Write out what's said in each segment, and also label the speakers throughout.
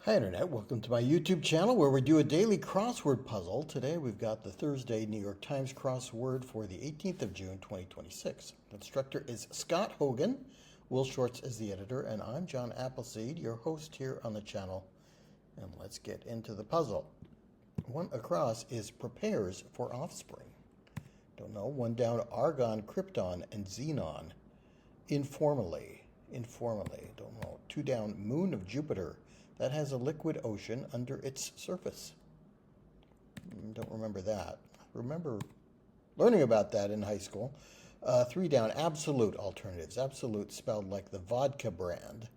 Speaker 1: Hi Internet, welcome to my YouTube channel where we do a daily crossword puzzle. Today we've got the Thursday New York Times Crossword for the 18th of June 2026. The instructor is Scott Hogan, Will Shorts is the editor, and I'm John Appleseed, your host here on the channel. And let's get into the puzzle. One across is prepares for offspring. Don't know. One down, argon, krypton, and xenon. Informally, don't know. Two down, moon of Jupiter. That has a liquid ocean under its surface. Don't remember that. Remember learning about that in high school. Three down, absolute alternatives. Absolute spelled like the vodka brand.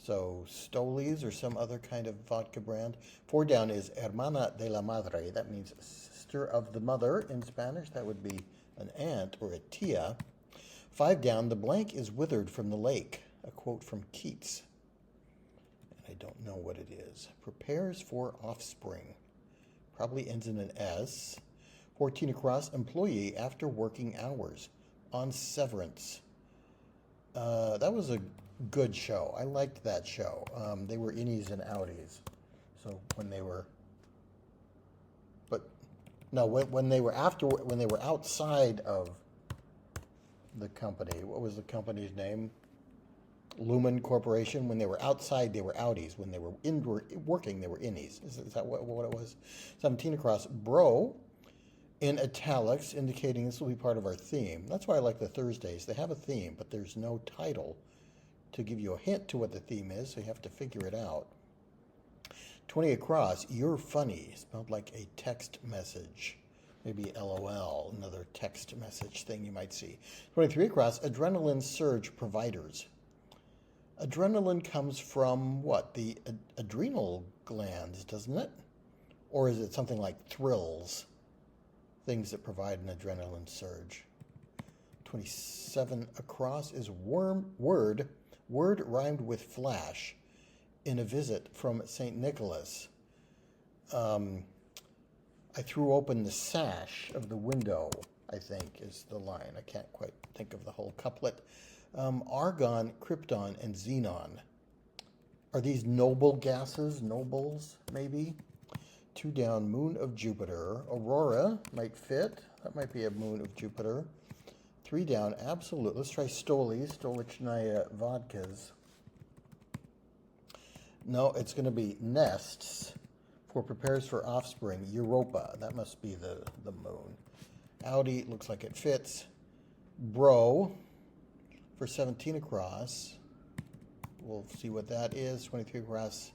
Speaker 1: So Stoli's or some other kind of vodka brand. Four down is hermana de la madre. That means sister of the mother in Spanish. That would be an aunt or a tia. Five down, the blank is withered from the lake. A quote from Keats. I don't know what it is. Prepares for offspring. Probably ends in an S. 14 across, employee after working hours. On severance. That was a good show. I liked that show. They were innies and outies. So when they were... But, no, when they were outside of the company, what was the company's name? Lumen Corporation. When they were outside, they were outies. When they were working, they were innies. Is that what it was? 17 across, bro, in italics, indicating this will be part of our theme. That's why I like the Thursdays. They have a theme, but there's no title to give you a hint to what the theme is, so you have to figure it out. 20 across, you're funny, spelled like a text message. Maybe LOL, another text message thing you might see. 23 across, adrenaline surge providers. Adrenaline comes from what? The adrenal glands, doesn't it? Or is it something like thrills? Things that provide an adrenaline surge. 27 across is word rhymed with flash in a visit from St. Nicholas. I threw open the sash of the window, I think, is the line. I can't quite think of the whole couplet. Argon, krypton, and xenon. Are these noble gases? Nobles, maybe? Two down, moon of Jupiter. Aurora might fit. That might be a moon of Jupiter. Three down, absolute. Let's try Stoli's, Stolichnaya vodkas. No, it's going to be nests for prepares for offspring. Europa, that must be the moon. Audi, looks like it fits. Bro, for 17 across. We'll see what that is. 23 across.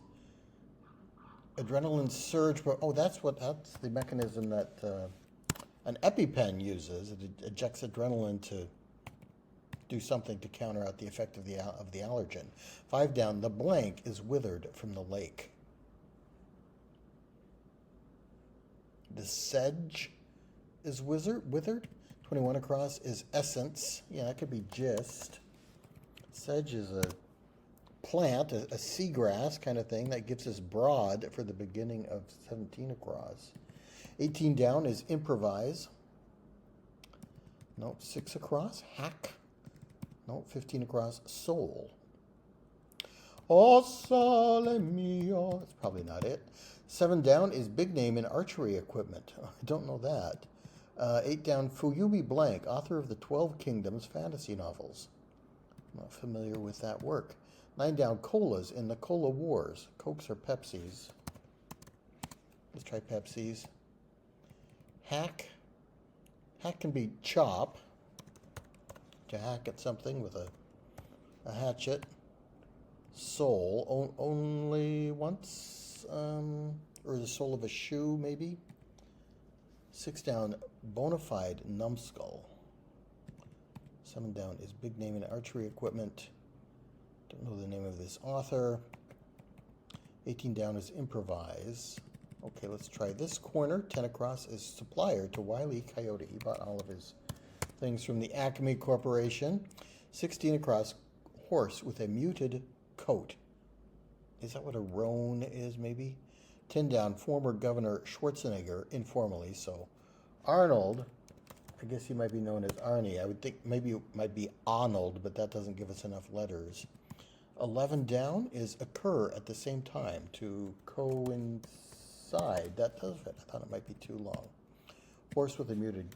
Speaker 1: Adrenaline surge. Oh, that's the mechanism that an EpiPen uses. It ejects adrenaline to do something to counter out the effect of the allergen. Five down. The blank is withered from the lake. The sedge is withered. 21 across is essence. Yeah, that could be gist. Sedge is a plant, a seagrass kind of thing that gives us broad for the beginning of 17 across. 18 down is improvise. No, 6 across, hack. No, 15 across, soul. Oh, sole mio. That's probably not it. 7 down is big name in archery equipment. I don't know that. 8 down, Fuyumi Blank, author of the 12 Kingdoms fantasy novels. I'm not familiar with that work. 9 down, colas in the Cola Wars. Cokes or Pepsis? Let's try Pepsis. Hack. Hack can be chop. To hack at something with a hatchet. Sole, only once? Or the sole of a shoe, maybe? 6 down, bona fide numbskull. 7 down is big name in archery equipment. Don't know the name of this author. 18 down is improvise. Okay, let's try this corner. 10 across is supplier to Wile E. Coyote. He bought all of his things from the Acme Corporation. 16 across, horse with a muted coat. Is that what a roan is, maybe? 10 down, former Governor Schwarzenegger, informally. So Arnold, I guess he might be known as Arnie. I would think maybe it might be Arnold, but that doesn't give us enough letters. 11 down is occur at the same time, to coincide. That does fit. I thought it might be too long. Horse with a muted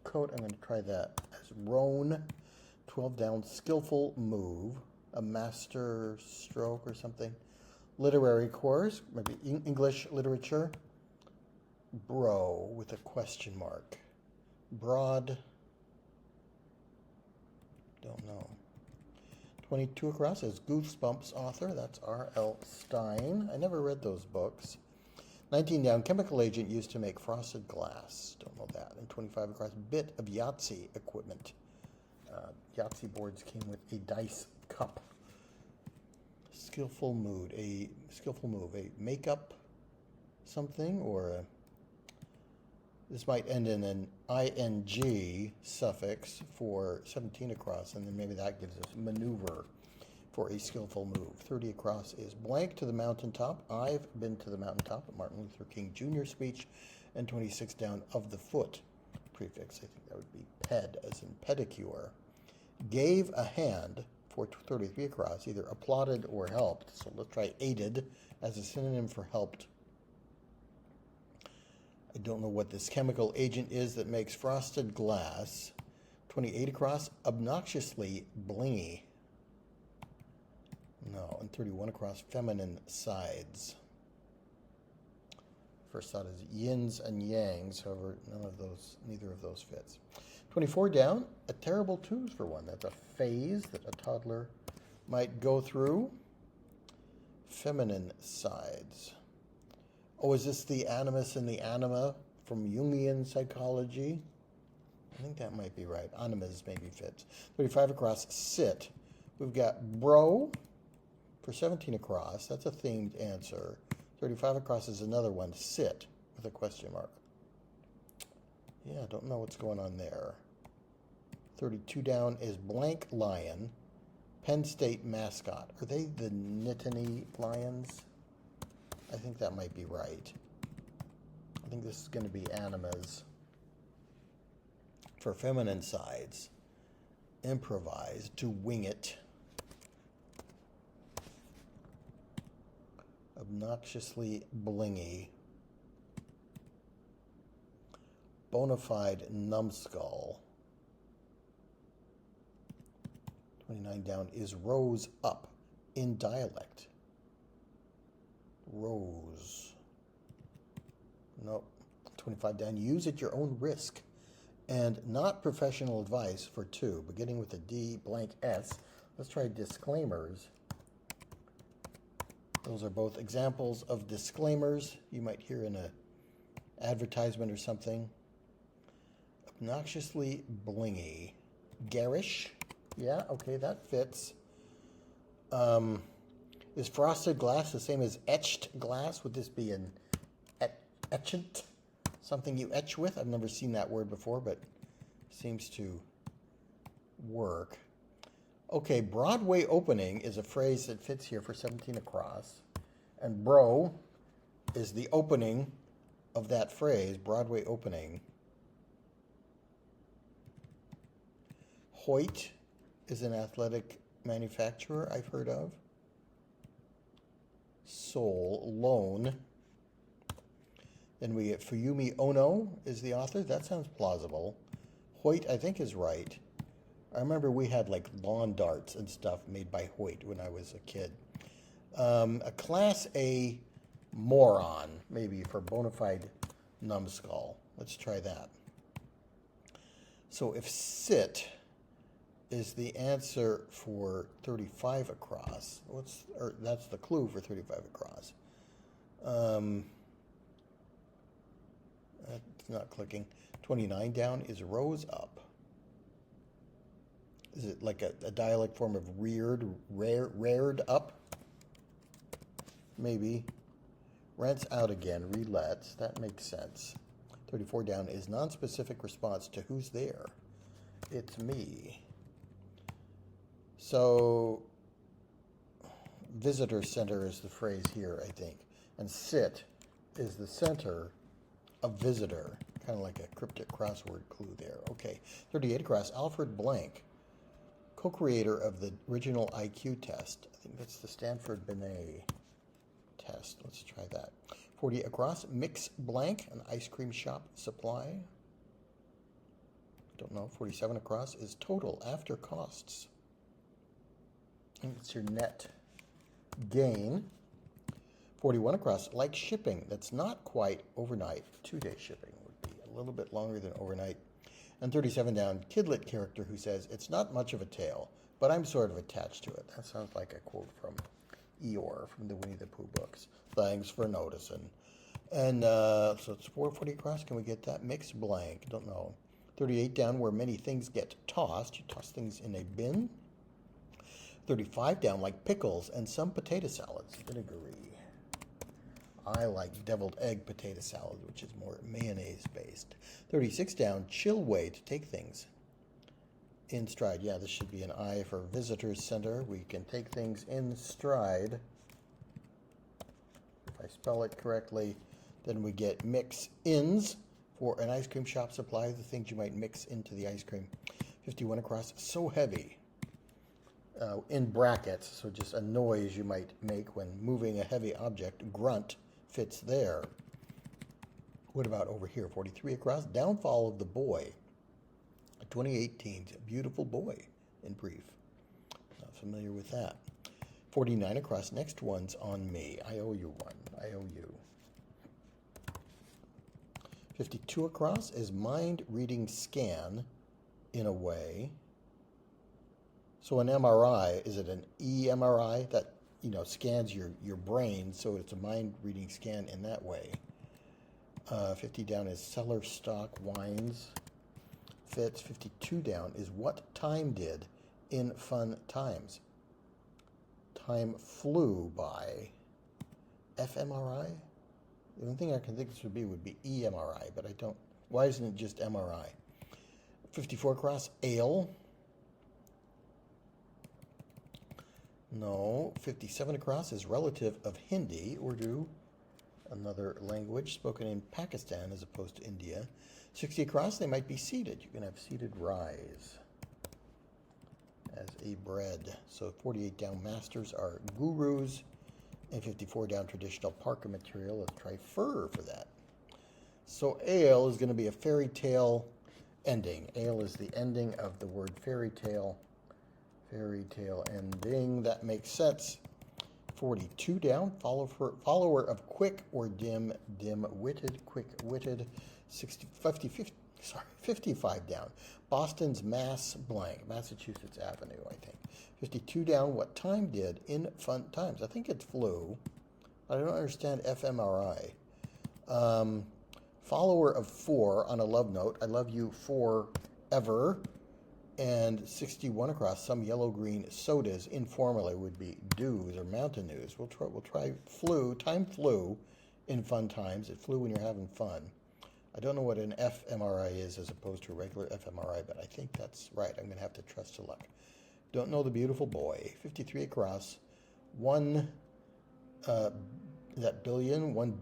Speaker 1: coat. I'm going to try that as roan. 12 down, skillful move. A master stroke or something. Literary course, maybe English literature. Bro with a question mark. Broad. Don't know. 22 across is Goosebumps author. That's R.L. Stein. I never read those books. 19 down, chemical agent used to make frosted glass. Don't know that. And 25 across, bit of Yahtzee equipment. Yahtzee boards came with a dice cup. Skillful move, a makeup something, or this might end in an ing suffix for 17 across, and then maybe that gives us maneuver for a skillful move. 30 across is blank to the mountaintop. I've been to the mountaintop at Martin Luther King Jr. speech. And 26 down, of the foot prefix. I think that would be ped, as in pedicure. Gave a hand for 33 across, either applauded or helped. So let's try aided as a synonym for helped. I don't know what this chemical agent is that makes frosted glass. 28 across, obnoxiously blingy. No, and 31 across, feminine sides. First thought is yins and yangs, however, neither of those fits. 24 down, a terrible twos for one. That's a phase that a toddler might go through. Feminine sides. Oh, is this the animus and the anima from Jungian psychology? I think that might be right. Animas maybe fits. 35 across, sit. We've got bro for 17 across. That's a themed answer. 35 across is another one, sit, with a question mark. Yeah, I don't know what's going on there. 32 down is blank lion. Penn State mascot. Are they the Nittany Lions? I think that might be right. I think this is going to be animas. For feminine sides, improvise, to wing it. Obnoxiously blingy. Bonafide numbskull. 29 down is rose up in dialect. Rose. Nope. 25 down, use at your own risk. And not professional advice for 2, beginning with a D blank S. Let's try disclaimers. Those are both examples of disclaimers you might hear in an advertisement or something. Obnoxiously blingy. Garish. Yeah, okay, that fits. Is frosted glass the same as etched glass? Would this be an etchant? Something you etch with? I've never seen that word before, but seems to work. Okay, Broadway opening is a phrase that fits here for 17 across. And bro is the opening of that phrase, Broadway opening. Hoyt is an athletic manufacturer I've heard of. Soul, loan. Then we get Fuyumi Ono is the author. That sounds plausible. Hoyt, I think, is right. I remember we had like lawn darts and stuff made by Hoyt when I was a kid. A Class A moron, maybe, for bonafide numbskull. Let's try that. So if sit is the answer for 35 across, that's the clue for 35 across. That's not clicking. 29 down is rose up. Is it like a dialect form of rared up? Maybe. Rents out again, relets. That makes sense. 34 down is non-specific response to who's there. It's me. So, visitor center is the phrase here, I think. And sit is the center of visitor. Kind of like a cryptic crossword clue there. Okay. 38 across, Alfred Blank. co-creator of the original IQ test. I think that's the Stanford-Binet test. Let's try that. 40 across, mix blank, an ice cream shop supply. Don't know. 47 across is total after costs. And it's your net gain. 41 across, like shipping. That's not quite overnight. 2-day shipping would be a little bit longer than overnight. And 37 down, kidlit character who says, it's not much of a tale, but I'm sort of attached to it. That sounds like a quote from Eeyore from the Winnie the Pooh books. Thanks for noticing. And so it's 440 across. Can we get that? Mix blank. Don't know. 38 down, where many things get tossed. You toss things in a bin. 35 down, like pickles and some potato salads. Vinegary. I like deviled egg potato salad, which is more mayonnaise based. 36 down, chill way to take things in stride. Yeah, this should be an I for visitors center. We can take things in stride. If I spell it correctly, then we get mix-ins for an ice cream shop supply, the things you might mix into the ice cream. 51 across, so heavy. In brackets, so just a noise you might make when moving a heavy object. Grunt fits there. What about over here? 43 across, downfall of the boy. 2018's Beautiful Boy, in brief. Not familiar with that. 49 across, next one's on me. I owe you one. I owe you. 52 across is mind reading scan in a way. So an MRI, is it an eMRI that, scans your brain, so it's a mind reading scan in that way. 50 down is cellar stock wines. Fits. 52 down is what time did in fun times. Time flew by. fMRI? The only thing I can think this would be eMRI, but I don't. Why isn't it just MRI? 54 across, ale. No. 57 across is relative of Hindi, Urdu, another language spoken in Pakistan as opposed to India. 60 across, they might be seated. You can have seated rise as a bread. So 48 down, masters are gurus. And 54 down, traditional parka material. Let's try fur for that. So ale is going to be a fairy tale ending. Ale is the ending of the word fairy tale. Fairy tale ending. That makes sense. 42 down, follower of quick or dim-witted, quick-witted. 55 down. Boston's Mass blank, Massachusetts Avenue, I think. 52 down, what time did in fun times? I think it flew. I don't understand fMRI. Follower of 4 on a love note. I love you forever. And 61 across, some yellow-green sodas informally would be dews or Mountain Dews. We'll try flew. Time flew in fun times. It flew when you're having fun. I don't know what an fMRI is as opposed to a regular fMRI, but I think that's right. I'm going to have to trust to luck. Don't know the beautiful boy. 53 across. 1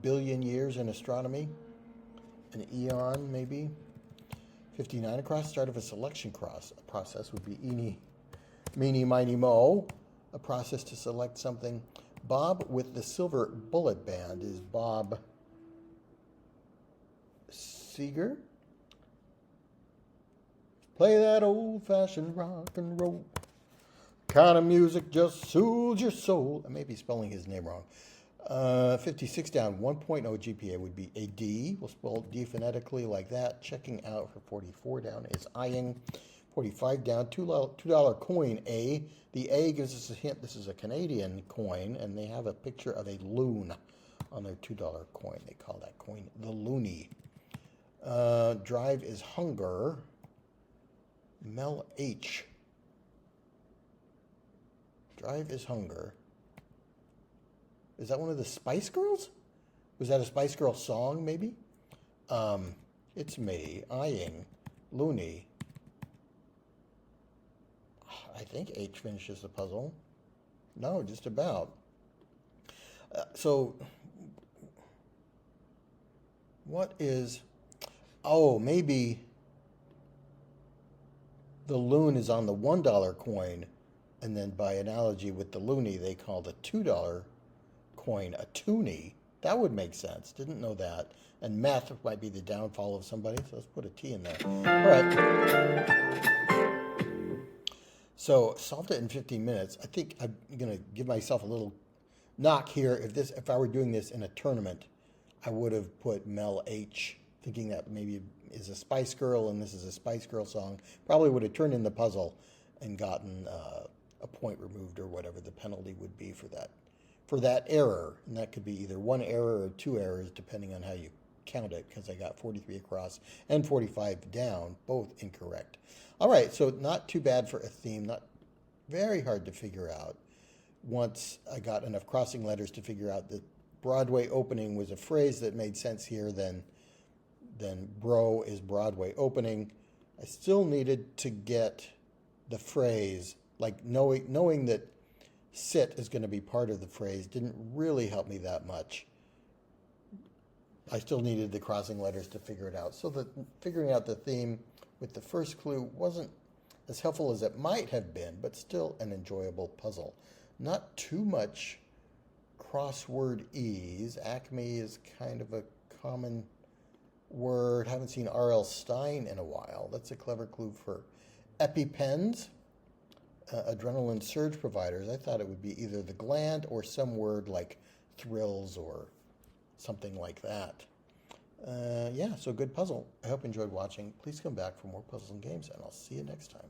Speaker 1: billion years in astronomy? An eon, maybe? 59 across. Start of a selection process would be eeny, meeny, miny, mo. A process to select something. Bob with the silver bullet band is Bob Seger. Play that old-fashioned rock and roll. Kind of music just soothes your soul. I may be spelling his name wrong. 56 down, 1.0 GPA would be a D. We'll spell D phonetically like that. Checking out for 44 down is eyeing. 45 down, $2 coin A. The A gives us a hint. This is a Canadian coin, and they have a picture of a loon on their $2 coin. They call that coin the loonie. Drive is hunger. Mel H. Drive is hunger. Is that one of the Spice Girls? Was that a Spice Girl song, maybe? It's me, eyeing, loony. I think H finishes the puzzle. No, just about. So, what is... Oh, maybe... the loon is on the $1 coin, and then by analogy with the loonie, they call the $2 coin a toonie. That would make sense. Didn't know that. And meth might be the downfall of somebody, so let's put a T in there. All right. So solved it in 15 minutes. I think I'm going to give myself a little knock here. If I were doing this in a tournament, I would have put Mel H, thinking that maybe is a Spice Girl and this is a Spice Girl song. Probably would have turned in the puzzle and gotten a point removed or whatever the penalty would be for that error. And that could be either one error or two errors depending on how you count it, because I got 43 across and 45 down, both incorrect. All right, so not too bad for a theme, not very hard to figure out. Once I got enough crossing letters to figure out that Broadway opening was a phrase that made sense here, then bro is Broadway opening. I still needed to get the phrase, like knowing that sit is going to be part of the phrase didn't really help me that much. I still needed the crossing letters to figure it out. So that figuring out the theme with the first clue wasn't as helpful as it might have been, but still an enjoyable puzzle. Not too much crossword ease. Acme is kind of a common word. Haven't seen R.L. Stein in a while. That's a clever clue for EpiPens, adrenaline surge providers. I thought it would be either the gland or some word like thrills or something like that. Yeah, so good puzzle. I hope you enjoyed watching. Please come back for more puzzles and games, and I'll see you next time.